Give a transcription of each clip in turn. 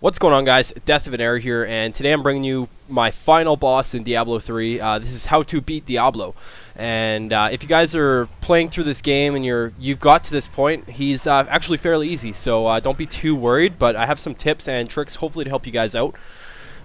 What's going on, guys? Death of an Era here, and today I'm bringing you my final boss in Diablo 3. This is how to beat Diablo. And if you guys are playing through this game and you've got to this point, he's actually fairly easy, so don't be too worried, but I have some tips and tricks hopefully to help you guys out.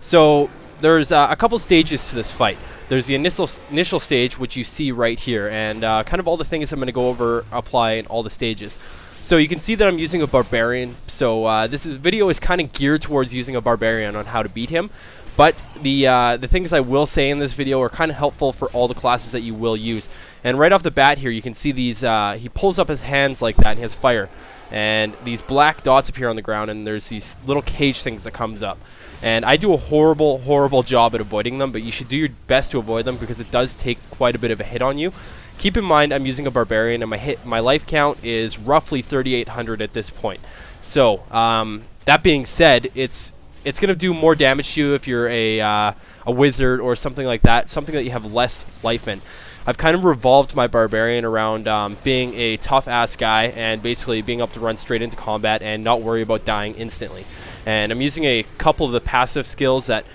So there's a couple stages to this fight. There's the initial stage, which you see right here, and kind of all the things I'm going to go over apply in all the stages. So you can see that I'm using a Barbarian, so this video is kind of geared towards using a Barbarian on how to beat him, but the things I will say in this video are kind of helpful for all the classes that you will use. And right off the bat here, you can see these, he pulls up his hands like that and he has fire, and these black dots appear on the ground, and there's these little cage things that comes up. And I do a horrible job at avoiding them, but you should do your best to avoid them because it does take quite a bit of a hit on you. Keep in mind I'm using a Barbarian, and my life count is roughly 3,800 at this point. So that being said, it's going to do more damage to you if you're a wizard or something like that, something that you have less life in. I've kind of revolved my Barbarian around being a tough-ass guy and basically being able to run straight into combat and not worry about dying instantly. And I'm using a couple of the passive skills that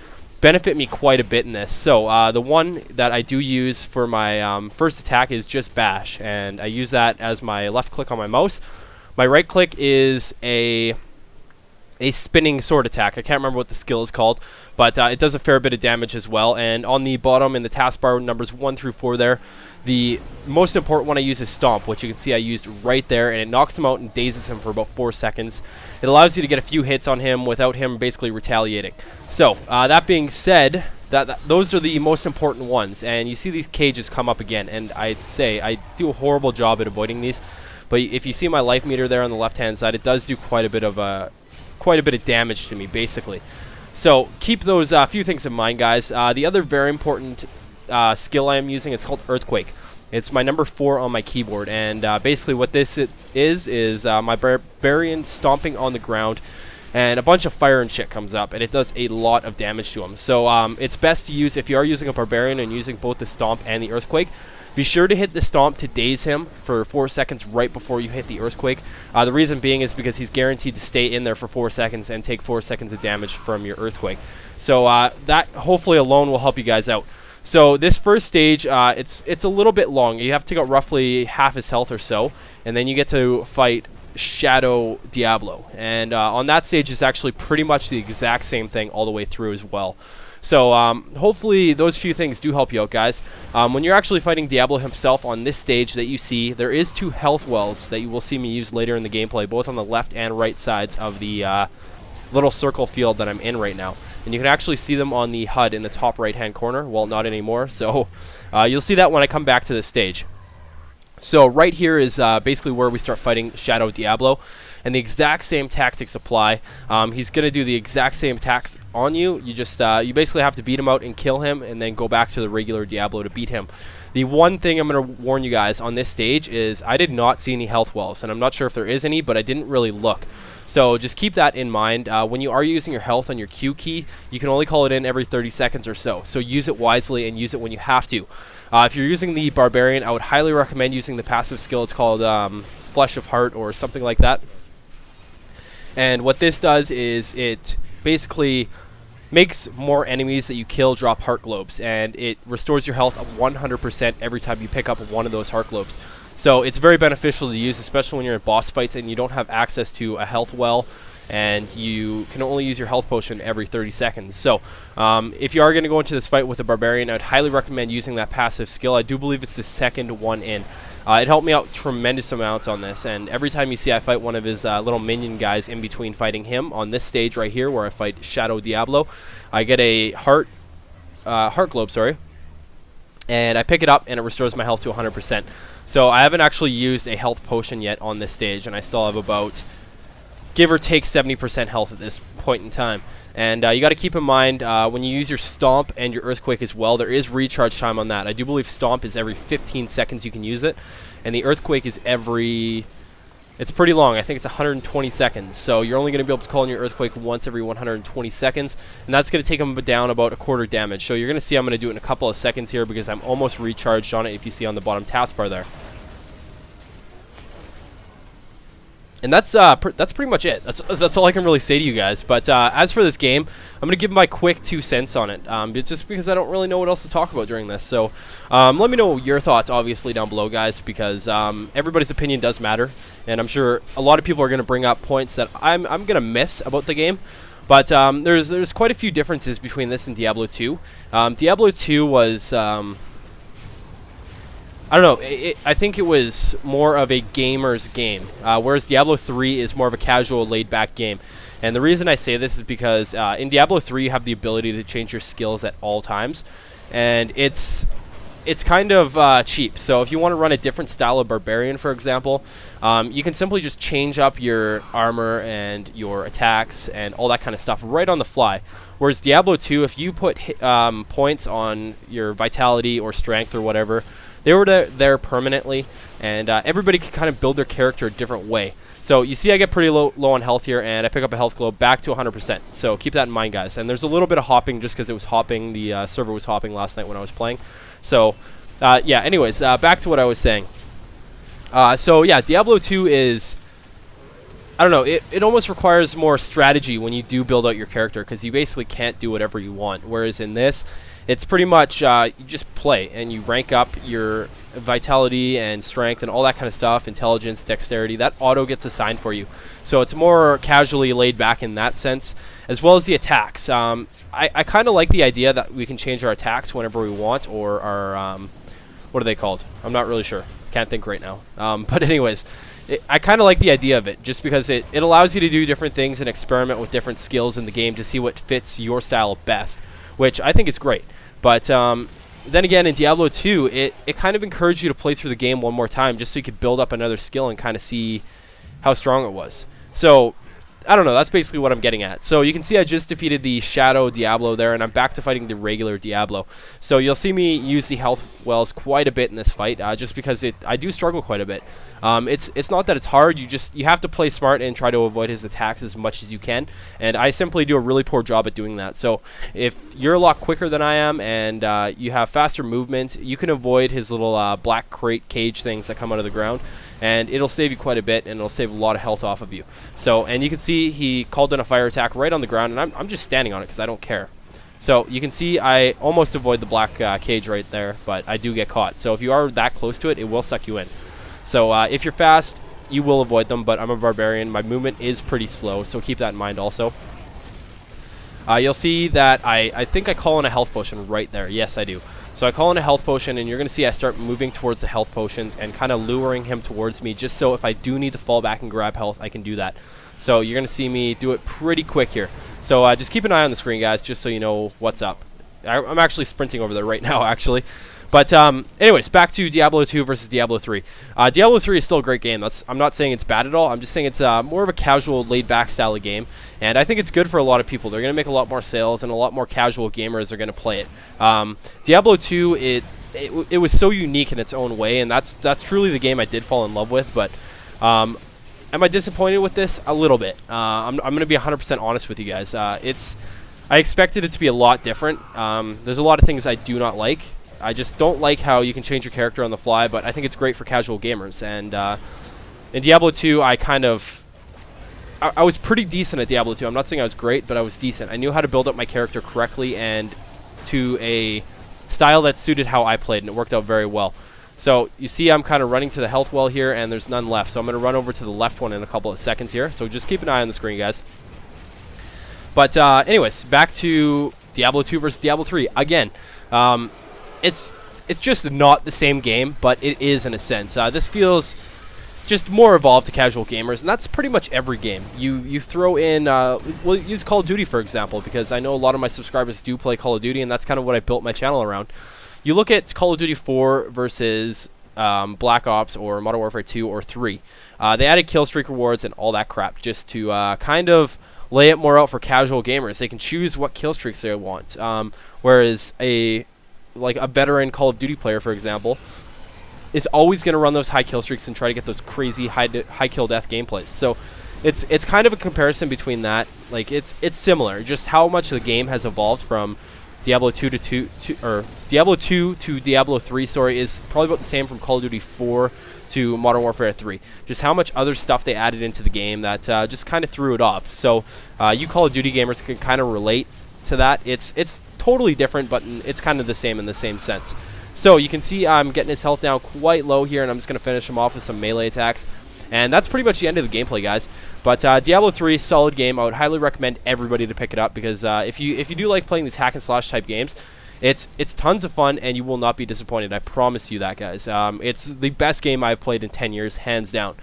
benefit me quite a bit in this. So the one that I do use for my first attack is just bash, and I use that as my left click on my mouse. My right click is a spinning sword attack. I can't remember what the skill is called, but it does a fair bit of damage as well. And on the bottom in the taskbar, numbers 1 through 4 there, the most important one I use is Stomp, which you can see I used right there, and it knocks him out and dazes him for about 4 seconds. It allows you to get a few hits on him without him basically retaliating. So that being said, those are the most important ones, and you see these cages come up again, and I'd say I do a horrible job at avoiding these, but if you see my life meter there on the left hand side, it does do quite a bit of damage to me basically. So keep those few things in mind, guys. The other very important skill I am using, it's called Earthquake. It's my number 4 on my keyboard, and basically what this is my Barbarian stomping on the ground, and a bunch of fire and shit comes up, and it does a lot of damage to him. So it's best to use, if you are using a Barbarian and using both the Stomp and the Earthquake, be sure to hit the Stomp to daze him for 4 seconds right before you hit the Earthquake. The reason being is because he's guaranteed to stay in there for 4 seconds and take 4 seconds of damage from your Earthquake. So that hopefully alone will help you guys out. So this first stage, it's a little bit long. You have to get roughly half his health or so, and then you get to fight Shadow Diablo. And on that stage, it's actually pretty much the exact same thing all the way through as well. So hopefully those few things do help you out, guys. When you're actually fighting Diablo himself on this stage that you see, there is 2 health wells that you will see me use later in the gameplay, both on the left and right sides of the little circle field that I'm in right now. And you can actually see them on the HUD in the top right-hand corner. Well, not anymore, so you'll see that when I come back to this stage. So right here is basically where we start fighting Shadow Diablo, and the exact same tactics apply. He's going to do the exact same attacks on you. You just you basically have to beat him out and kill him, and then go back to the regular Diablo to beat him. The one thing I'm going to warn you guys on this stage is I did not see any health wells, and I'm not sure if there is any, but I didn't really look. So just keep that in mind. When you are using your health on your Q key, you can only call it in every 30 seconds or so. So use it wisely and use it when you have to. If you're using the Barbarian, I would highly recommend using the passive skill. It's called Flesh of Heart or something like that. And what this does is it basically makes more enemies that you kill drop heart globes, and it restores your health 100% every time you pick up one of those heart globes. So it's very beneficial to use, especially when you're in boss fights and you don't have access to a health well, and you can only use your health potion every 30 seconds. So if you are going to go into this fight with a Barbarian, I'd highly recommend using that passive skill. I do believe it's the second one in. It helped me out tremendous amounts on this, and every time you see I fight one of his little minion guys in between fighting him on this stage right here where I fight Shadow Diablo, I get a heart globe, sorry, and I pick it up and it restores my health to 100%. So I haven't actually used a health potion yet on this stage, and I still have about, give or take, 70% health at this point in time. And you got to keep in mind, when you use your Stomp and your Earthquake as well, there is recharge time on that. I do believe Stomp is every 15 seconds you can use it, and the Earthquake is it's pretty long. I think it's 120 seconds. So you're only going to be able to call in your Earthquake once every 120 seconds, and that's going to take them down about a quarter damage. So you're going to see I'm going to do it in a couple of seconds here because I'm almost recharged on it, if you see on the bottom taskbar there. And that's pretty much it. That's all I can really say to you guys. But as for this game, I'm gonna give my quick 2 cents on it, just because I don't really know what else to talk about during this. So let me know your thoughts, obviously, down below, guys, because everybody's opinion does matter, and I'm sure a lot of people are gonna bring up points that I'm gonna miss about the game. But there's quite a few differences between this and Diablo 2. Diablo 2 was I don't know. I think it was more of a gamer's game, whereas Diablo 3 is more of a casual, laid-back game. And the reason I say this is because in Diablo 3 you have the ability to change your skills at all times, and it's kind of cheap. So if you want to run a different style of Barbarian, for example, you can simply just change up your armor and your attacks and all that kind of stuff right on the fly. Whereas Diablo 2, if you put points on your vitality or strength or whatever, they were there permanently, and everybody could kind of build their character a different way. So you see I get pretty low on health here, and I pick up a health globe back to 100%. So keep that in mind, guys. And there's a little bit of hopping just because it was hopping. The server was hopping last night when I was playing. So yeah, anyways, back to what I was saying. So yeah, Diablo 2 is, I don't know, it almost requires more strategy when you do build out your character, because you basically can't do whatever you want. Whereas in this, it's pretty much you just play and you rank up your vitality and strength and all that kind of stuff, intelligence, dexterity. That auto gets assigned for you. So it's more casually laid back in that sense, as well as the attacks. I kind of like the idea that we can change our attacks whenever we want, or our, what are they called? I'm not really sure. Can't think right now. But anyways, I kind of like the idea of it, just because it allows you to do different things and experiment with different skills in the game to see what fits your style best, which I think is great. But then again, in Diablo 2, it kind of encouraged you to play through the game one more time just so you could build up another skill and kind of see how strong it was. So, I don't know, that's basically what I'm getting at. So you can see I just defeated the Shadow Diablo there, and I'm back to fighting the regular Diablo. So you'll see me use the health wells quite a bit in this fight, just because I do struggle quite a bit. It's not that it's hard, you have to play smart and try to avoid his attacks as much as you can, and I simply do a really poor job at doing that. So if you're a lot quicker than I am, and you have faster movement, you can avoid his little black crate cage things that come out of the ground, and it'll save you quite a bit, and it'll save a lot of health off of you. So, and you can see he called in a fire attack right on the ground, and I'm just standing on it because I don't care. So you can see I almost avoid the black cage right there, but I do get caught. So if you are that close to it, it will suck you in. So if you're fast, you will avoid them, but I'm a barbarian. My movement is pretty slow, so keep that in mind also. You'll see that I think I call in a health potion right there. Yes, I do. So I call in a health potion, and you're going to see I start moving towards the health potions and kind of luring him towards me, just so if I do need to fall back and grab health, I can do that. So you're going to see me do it pretty quick here. So just keep an eye on the screen, guys, just so you know what's up. I'm actually sprinting over there right now, actually. But anyways, back to Diablo 2 versus Diablo 3. Diablo 3 is still a great game. I'm not saying it's bad at all. I'm just saying it's more of a casual, laid-back style of game. And I think it's good for a lot of people. They're going to make a lot more sales, and a lot more casual gamers are going to play it. Diablo 2, it was so unique in its own way, and that's truly the game I did fall in love with. But am I disappointed with this? A little bit. I'm going to be 100% honest with you guys. I expected it to be a lot different. There's a lot of things I do not like. I just don't like how you can change your character on the fly, but I think it's great for casual gamers. And in Diablo 2, I was pretty decent at Diablo 2. I'm not saying I was great, but I was decent. I knew how to build up my character correctly and to a style that suited how I played, and it worked out very well. So you see I'm kind of running to the health well here, and there's none left. So I'm going to run over to the left one in a couple of seconds here. So just keep an eye on the screen, guys. But anyways, back to Diablo 2 versus Diablo 3. Again, it's just not the same game, but it is in a sense. This feels just more evolved to casual gamers, and that's pretty much every game. You throw in, we'll use Call of Duty for example, because I know a lot of my subscribers do play Call of Duty, and that's kind of what I built my channel around. You look at Call of Duty 4 versus Black Ops or Modern Warfare 2 or 3. They added kill streak rewards and all that crap just to kind of lay it more out for casual gamers. They can choose what kill streaks they want, whereas a veteran Call of Duty player, for example, is always going to run those high kill streaks and try to get those crazy high kill death gameplays. So it's kind of a comparison between that. Like it's similar, just how much the game has evolved from Diablo 2 to Diablo 2 to Diablo 3. Sorry, is probably about the same from Call of Duty 4 to Modern Warfare 3. Just how much other stuff they added into the game that just kind of threw it off. So you Call of Duty gamers can kind of relate to that. It's totally different, but it's kind of the same in the same sense. So you can see I'm getting his health down quite low here, and I'm just going to finish him off with some melee attacks. And that's pretty much the end of the gameplay, guys. But Diablo 3, solid game. I would highly recommend everybody to pick it up, because if you do like playing these hack and slash type games, it's tons of fun, and you will not be disappointed. I promise you that, guys. It's the best game I've played in 10 years, hands down.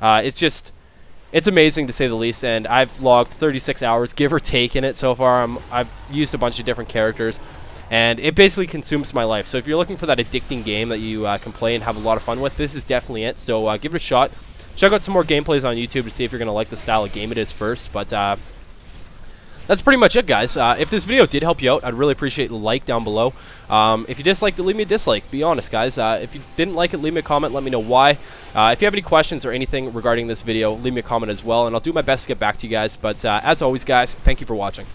It's amazing, to say the least, and I've logged 36 hours, give or take, in it so far. I've used a bunch of different characters, and it basically consumes my life. So if you're looking for that addicting game that you can play and have a lot of fun with, this is definitely it. So give it a shot. Check out some more gameplays on YouTube to see if you're going to like the style of game it is first. But that's pretty much it, guys. If this video did help you out, I'd really appreciate a like down below. If you disliked it, leave me a dislike. Be honest, guys. If you didn't like it, leave me a comment. Let me know why. If you have any questions or anything regarding this video, leave me a comment as well, and I'll do my best to get back to you guys. But as always, guys, thank you for watching.